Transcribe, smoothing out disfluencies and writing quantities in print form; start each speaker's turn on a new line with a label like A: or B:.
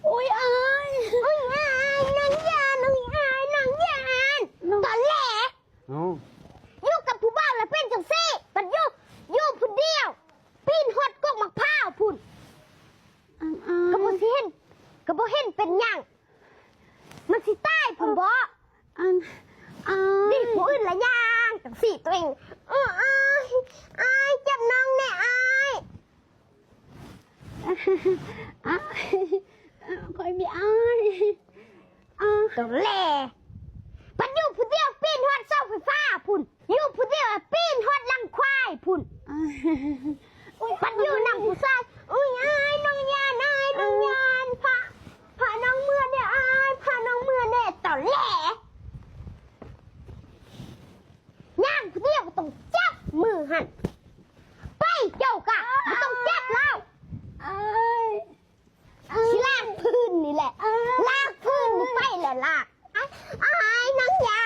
A: โอ้ยอายโอ้ยอายน้องยานน้องอายน้องยานตอนแหล
B: เอา
A: อยู่กับผู้บ้านแล้วเป็นจังซี่บัดอยู่ผู้เดียวปีนฮอดกกมะพร้าวพุ่นก็บ่สิเห็นก็บ่เห็นเป็นหยังมันสิตายพุ่นบ่นี่ผู้อื่นละย่างจังซี่ตัวเองอายจับน้องแน่อายคอยมีอายตัวแหล่ปัดอยู่ผู้เดียวปีนฮอดเสาไฟฟ้าพุ่นอยู่ผู้เดียวปีนฮอดลังควายพุ่นปัดอยู่นำผู้ชายอุ้ยอายน้องยานอายน้องยานพาน้องเมื่อเนี่ยอายพาน้องเมื่อเนี่ยต่อแหล่ย่างผู้เดียวต้องจับมือหันไปเจ้ากะไม่ต้องจับแล้วสิลากพื้นนี่แหละลากพื้นนี่ไปแหละลากอายน้องยา